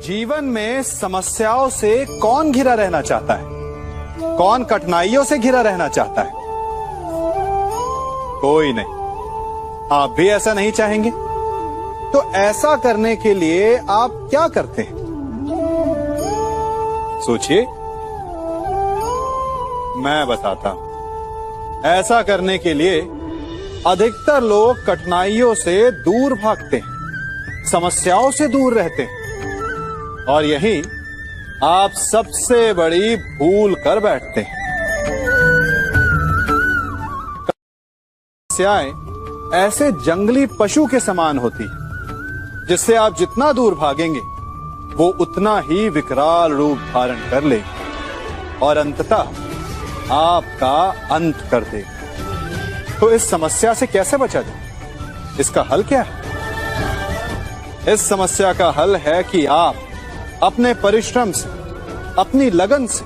जीवन में समस्याओं से कौन घिरा रहना चाहता है? कौन कठिनाइयों से घिरा रहना चाहता है? कोई नहीं। आप भी ऐसा नहीं चाहेंगे? तो ऐसा करने के लिए आप क्या करते हैं? सोचिए, मैं बताता हूं। ऐसा करने के लिए अधिकतर लोग कठिनाइयों से दूर भागते हैं, समस्याओं से दूर रहते हैं, और यही आप सबसे बड़ी भूल कर बैठते हैं। समस्याएं ऐसे जंगली पशु के समान होती है, जिससे आप जितना दूर भागेंगे वो उतना ही विकराल रूप धारण कर लेगी और अंततः आपका अंत कर देगी। तो इस समस्या से कैसे बचा जाए? इसका हल क्या है? इस समस्या का हल है कि आप अपने परिश्रम से, अपनी लगन से,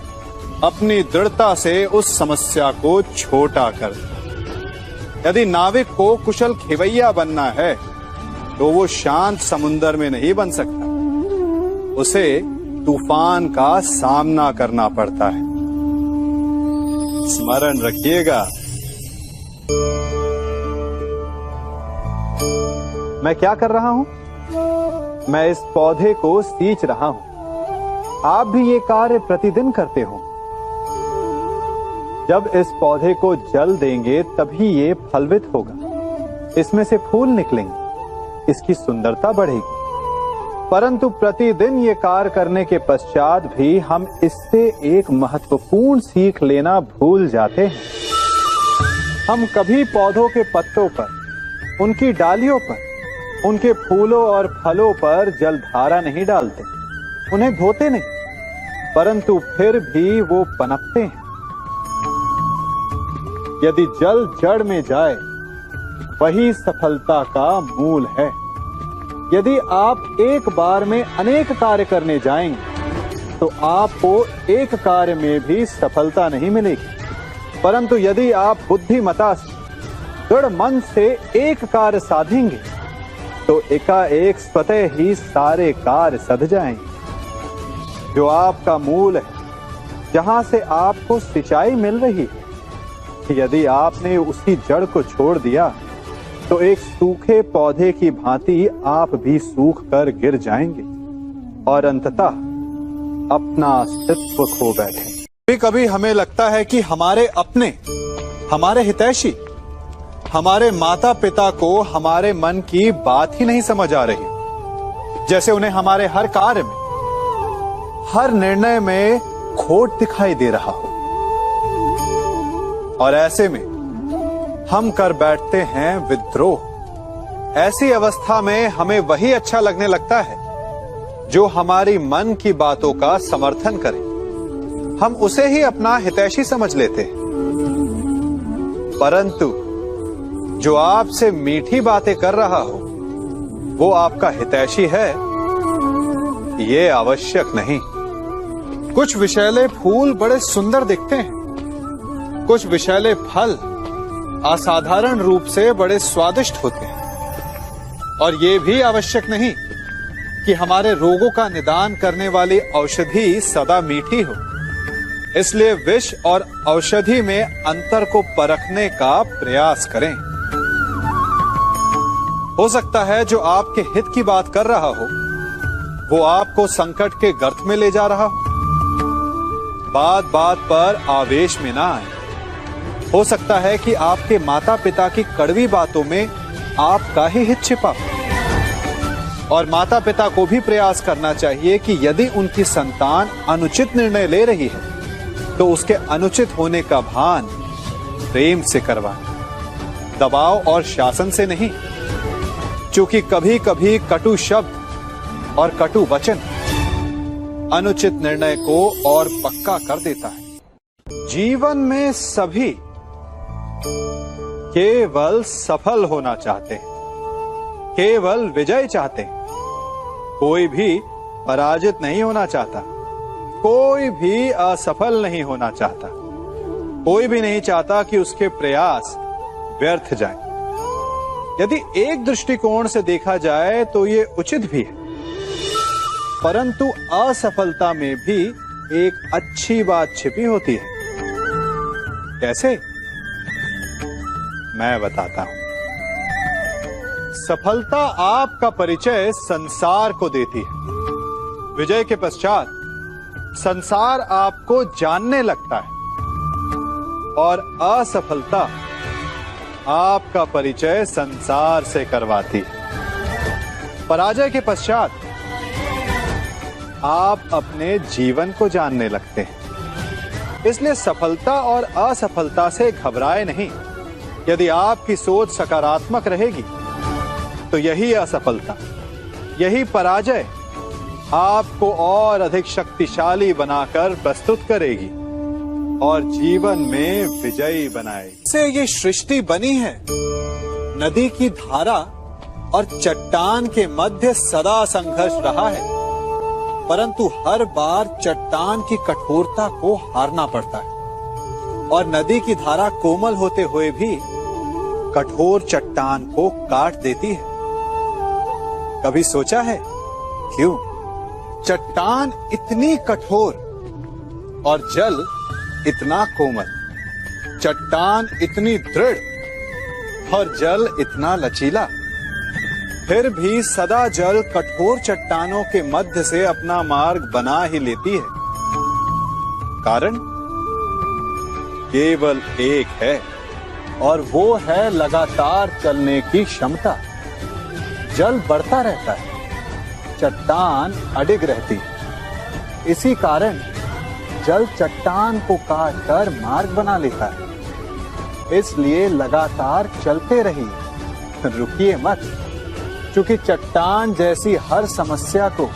अपनी दृढ़ता से उस समस्या को छोटा कर दें। यदि नाविक को कुशल खेवैया बनना है तो वो शांत समुद्र में नहीं बन सकता, उसे तूफान का सामना करना पड़ता है। स्मरण रखिएगा। मैं क्या कर रहा हूं? मैं इस पौधे को सींच रहा हूं। आप भी ये कार्य प्रतिदिन करते हो। जब इस पौधे को जल देंगे तभी ये फलवित होगा, इसमें से फूल निकलेंगे, इसकी सुंदरता बढ़ेगी। परंतु प्रतिदिन ये कार्य करने के पश्चात भी हम इससे एक महत्वपूर्ण सीख लेना भूल जाते हैं। हम कभी पौधों के पत्तों पर, उनकी डालियों पर, उनके फूलों और फलों पर जलधारा नहीं डालते, उन्हें धोते नहीं, परंतु फिर भी वो पनपते हैं। यदि जल जड़ में जाए, वही सफलता का मूल है। यदि आप एक बार में अनेक कार्य करने जाएंगे तो आपको एक कार्य में भी सफलता नहीं मिलेगी, परंतु यदि आप बुद्धिमता से, दृढ़ मन से एक कार्य साधेंगे तो एकाएक स्वतः ही सारे कार्य सध जाएंगे। जो आपका मूल है, जहां से आपको सिंचाई मिल रही है, यदि आपने उसी जड़ को छोड़ दिया तो एक सूखे पौधे की भांति आप भी सूख कर गिर जाएंगे और अंततः अपना अस्तित्व खो बैठे। कभी कभी हमें लगता है कि हमारे अपने, हमारे हितैषी, हमारे माता पिता को हमारे मन की बात ही नहीं समझ आ रही, जैसे उन्हें हमारे हर कार्य में, हर निर्णय में खोट दिखाई दे रहा हो। और ऐसे में हम कर बैठते हैं विद्रोह। ऐसी अवस्था में हमें वही अच्छा लगने लगता है जो हमारी मन की बातों का समर्थन करे। हम उसे ही अपना हितैषी समझ लेते हैं। परंतु जो आपसे मीठी बातें कर रहा हो वो आपका हितैषी है, ये आवश्यक नहीं। कुछ विषैले फूल बड़े सुंदर दिखते हैं, कुछ विषैले फल असाधारण रूप से बड़े स्वादिष्ट होते हैं, और ये भी आवश्यक नहीं कि हमारे रोगों का निदान करने वाली औषधि सदा मीठी हो। इसलिए विष और औषधि में अंतर को परखने का प्रयास करें। हो सकता है जो आपके हित की बात कर रहा हो वो आपको संकट के गर्त में ले जा रहा हो। बात बात पर आवेश में ना आए। हो सकता है कि आपके माता पिता की कड़वी बातों में आपका ही हित छिपा हो। और माता पिता को भी प्रयास करना चाहिए कि यदि उनकी संतान अनुचित निर्णय ले रही है तो उसके अनुचित होने का भान प्रेम से करवाएं, दबाव और शासन से नहीं। क्योंकि कभी कभी कटु शब्द और कटु वचन अनुचित निर्णय को और पक्का कर देता है। जीवन में सभी केवल सफल होना चाहते हैं, केवल विजय चाहते हैं। कोई भी पराजित नहीं होना चाहता, कोई भी असफल नहीं होना चाहता, कोई भी नहीं चाहता कि उसके प्रयास व्यर्थ जाएं। यदि एक दृष्टिकोण से देखा जाए तो ये उचित भी है, परंतु असफलता में भी एक अच्छी बात छिपी होती है। कैसे? मैं बताता हूं। सफलता आपका परिचय संसार को देती है। विजय के पश्चात संसार आपको जानने लगता है और असफलता आपका परिचय संसार से करवाती है। पराजय के पश्चात आप अपने जीवन को जानने लगते हैं। इसलिए सफलता और असफलता से घबराए नहीं। यदि आपकी सोच सकारात्मक रहेगी तो यही असफलता, यही पराजय आपको और अधिक शक्तिशाली बनाकर प्रस्तुत करेगी और जीवन में विजयी बनाएगी। से ये सृष्टि बनी है। नदी की धारा और चट्टान के मध्य सदा संघर्ष रहा है, परंतु हर बार चट्टान की कठोरता को हारना पड़ता है और नदी की धारा कोमल होते हुए भी कठोर चट्टान को काट देती है। कभी सोचा है क्यों? चट्टान इतनी कठोर और जल इतना कोमल, चट्टान इतनी दृढ़ और जल इतना लचीला, फिर भी सदा जल कठोर चट्टानों के मध्य से अपना मार्ग बना ही लेती है। कारण केवल एक है और वो है लगातार चलने की क्षमता। जल बढ़ता रहता है, चट्टान अडिग रहती है। इसी कारण जल चट्टान को काटकर मार्ग बना लेता है। इसलिए लगातार चलते रहिए, रुकिए मत, क्योंकि चट्टान जैसी हर समस्या को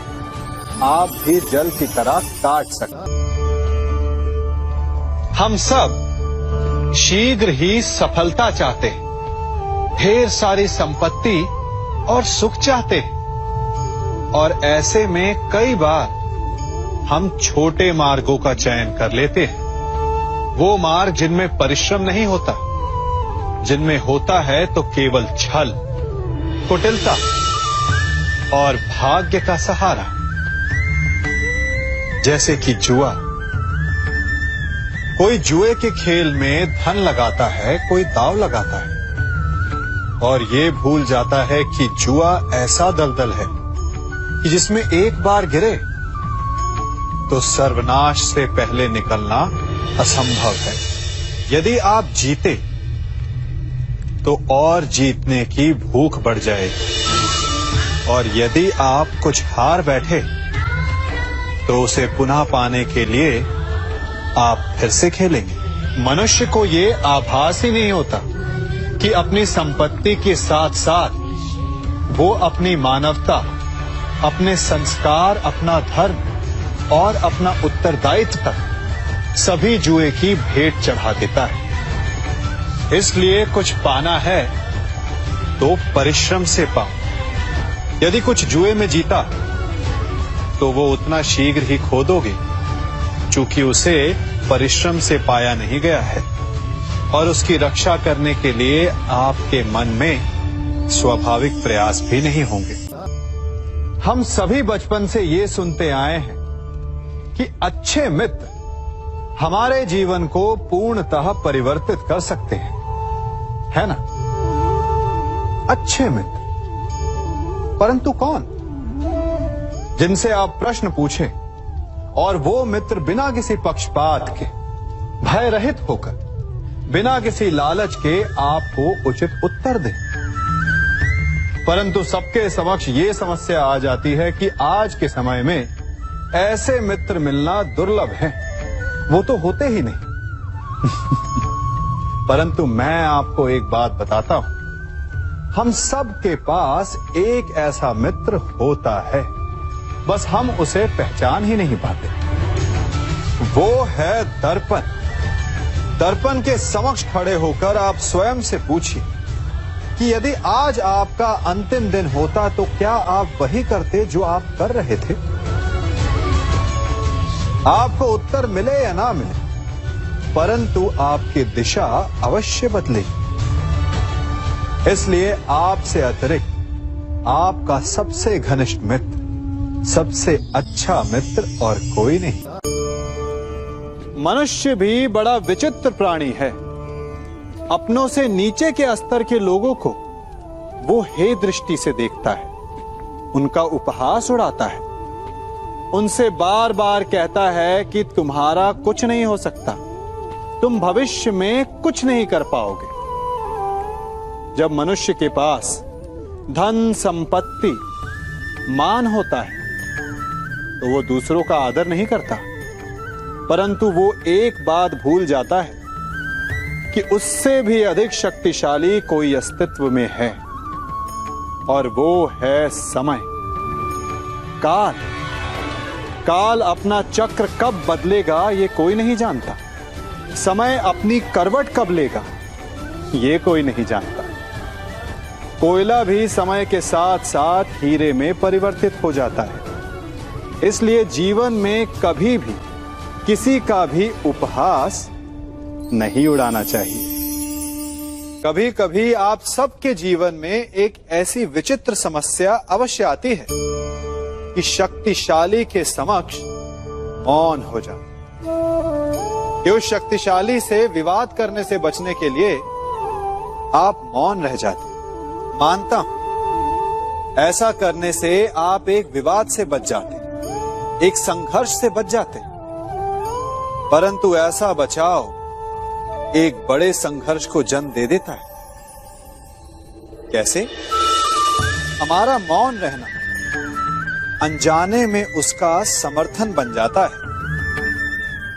आप भी जल की तरह काट सकते। हम सब शीघ्र ही सफलता चाहते हैं, ढेर सारी संपत्ति और सुख चाहते हैं, और ऐसे में कई बार हम छोटे मार्गों का चयन कर लेते हैं। वो मार्ग जिनमें परिश्रम नहीं होता, जिनमें होता है तो केवल छल, कुटिलता और भाग्य का सहारा। जैसे कि जुआ। कोई जुए के खेल में धन लगाता है, कोई दांव लगाता है और ये भूल जाता है कि जुआ ऐसा दलदल है कि जिसमें एक बार गिरे तो सर्वनाश से पहले निकलना असंभव है। यदि आप जीते तो और जीतने की भूख बढ़ जाएगी, और यदि आप कुछ हार बैठे तो उसे पुनः पाने के लिए आप फिर से खेलेंगे। मनुष्य को ये आभास ही नहीं होता कि अपनी संपत्ति के साथ साथ वो अपनी मानवता, अपने संस्कार, अपना धर्म और अपना उत्तरदायित्व तक सभी जुए की भेंट चढ़ा देता है। इसलिए कुछ पाना है तो परिश्रम से पाओ। यदि कुछ जुए में जीता तो वो उतना शीघ्र ही खो दोगे, चूंकि उसे परिश्रम से पाया नहीं गया है, और उसकी रक्षा करने के लिए आपके मन में स्वाभाविक प्रयास भी नहीं होंगे। हम सभी बचपन से ये सुनते आए हैं कि अच्छे मित्र हमारे जीवन को पूर्णतः परिवर्तित कर सकते हैं, है ना? अच्छे मित्र, परंतु कौन? जिनसे आप प्रश्न पूछें और वो मित्र बिना किसी पक्षपात के, भय रहित होकर, बिना किसी लालच के आपको उचित उत्तर दें। परंतु सबके समक्ष ये समस्या आ जाती है कि आज के समय में ऐसे मित्र मिलना दुर्लभ है, वो तो होते ही नहीं। परंतु मैं आपको एक बात बताता हूं, हम सब के पास एक ऐसा मित्र होता है, बस हम उसे पहचान ही नहीं पाते। वो है दर्पण। दर्पण के समक्ष खड़े होकर आप स्वयं से पूछिए कि यदि आज आपका अंतिम दिन होता तो क्या आप वही करते जो आप कर रहे थे? आपको उत्तर मिले या ना मिले, परंतु आपकी दिशा अवश्य बदलेगी। इसलिए आपसे अतिरिक्त आपका सबसे घनिष्ठ मित्र, सबसे अच्छा मित्र और कोई नहीं। मनुष्य भी बड़ा विचित्र प्राणी है। अपनों से नीचे के स्तर के लोगों को वो हे दृष्टि से देखता है, उनका उपहास उड़ाता है, उनसे बार बार कहता है कि तुम्हारा कुछ नहीं हो सकता, तुम भविष्य में कुछ नहीं कर पाओगे। जब मनुष्य के पास धन, संपत्ति, मान होता है तो वो दूसरों का आदर नहीं करता, परंतु वो एक बात भूल जाता है कि उससे भी अधिक शक्तिशाली कोई अस्तित्व में है, और वो है समय। काल काल अपना चक्र कब बदलेगा ये कोई नहीं जानता। समय अपनी करवट कब लेगा ये कोई नहीं जानता। कोयला भी समय के साथ साथ हीरे में परिवर्तित हो जाता है। इसलिए जीवन में कभी भी किसी का भी उपहास नहीं उड़ाना चाहिए। कभी कभी आप सबके जीवन में एक ऐसी विचित्र समस्या अवश्य आती है कि शक्तिशाली के समक्ष मौन हो जाओ, कि उस शक्तिशाली से विवाद करने से बचने के लिए आप मौन रह जाते। मानता हूं ऐसा करने से आप एक विवाद से बच जाते, एक संघर्ष से बच जाते, परंतु ऐसा बचाव एक बड़े संघर्ष को जन्म दे देता है। कैसे? हमारा मौन रहना अनजाने में उसका समर्थन बन जाता है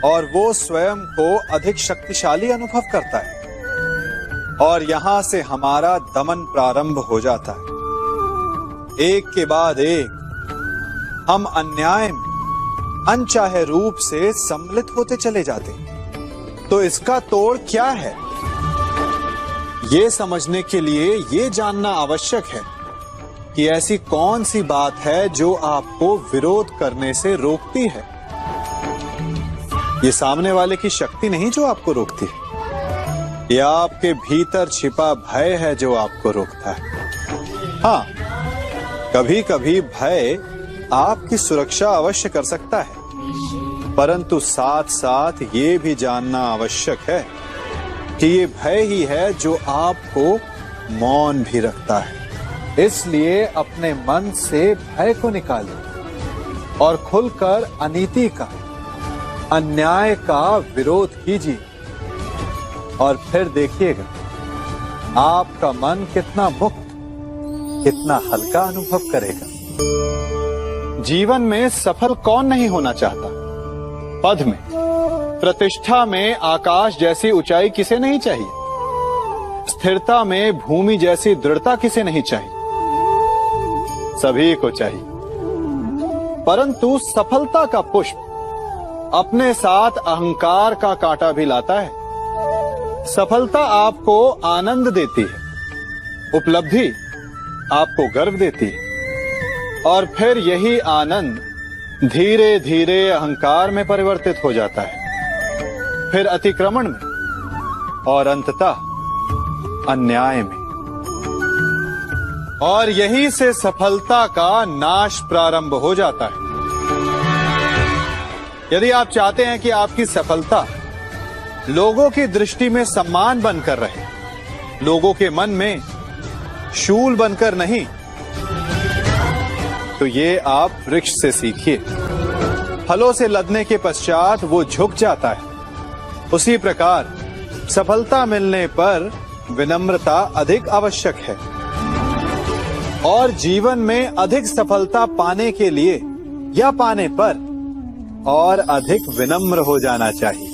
और वो स्वयं को अधिक शक्तिशाली अनुभव करता है, और यहां से हमारा दमन प्रारंभ हो जाता है। एक के बाद एक हम अन्याय में अनचाहे रूप से सम्मिलित होते चले जाते हैं। तो इसका तोड़ क्या है? ये समझने के लिए ये जानना आवश्यक है कि ऐसी कौन सी बात है जो आपको विरोध करने से रोकती है। ये सामने वाले की शक्ति नहीं जो आपको रोकती है, ये आपके भीतर छिपा भय है जो आपको रोकता है। हाँ, कभी कभी भय आपकी सुरक्षा अवश्य कर सकता है, परंतु साथ साथ ये भी जानना आवश्यक है कि ये भय ही है जो आपको मौन भी रखता है। इसलिए अपने मन से भय को निकालिए और खुलकर अनीति का, अन्याय का विरोध कीजिए, और फिर देखिएगा आपका मन कितना मुक्त, कितना हल्का अनुभव करेगा। जीवन में सफल कौन नहीं होना चाहता? पद में, प्रतिष्ठा में आकाश जैसी ऊंचाई किसे नहीं चाहिए? स्थिरता में भूमि जैसी दृढ़ता किसे नहीं चाहिए? सभी को चाहिए, परंतु सफलता का पुष्प अपने साथ अहंकार का कांटा भी लाता है। सफलता आपको आनंद देती है, उपलब्धि आपको गर्व देती है, और फिर यही आनंद धीरे धीरे अहंकार में परिवर्तित हो जाता है, फिर अतिक्रमण में, और अंततः अन्याय में। और यही से सफलता का नाश प्रारंभ हो जाता है। यदि आप चाहते हैं कि आपकी सफलता लोगों की दृष्टि में सम्मान बनकर रहे, लोगों के मन में शूल बनकर नहीं, तो ये आप वृक्ष से सीखिए। फलों से लदने के पश्चात वो झुक जाता है, उसी प्रकार सफलता मिलने पर विनम्रता अधिक आवश्यक है। और जीवन में अधिक सफलता पाने के लिए या पाने पर और अधिक विनम्र हो जाना चाहिए।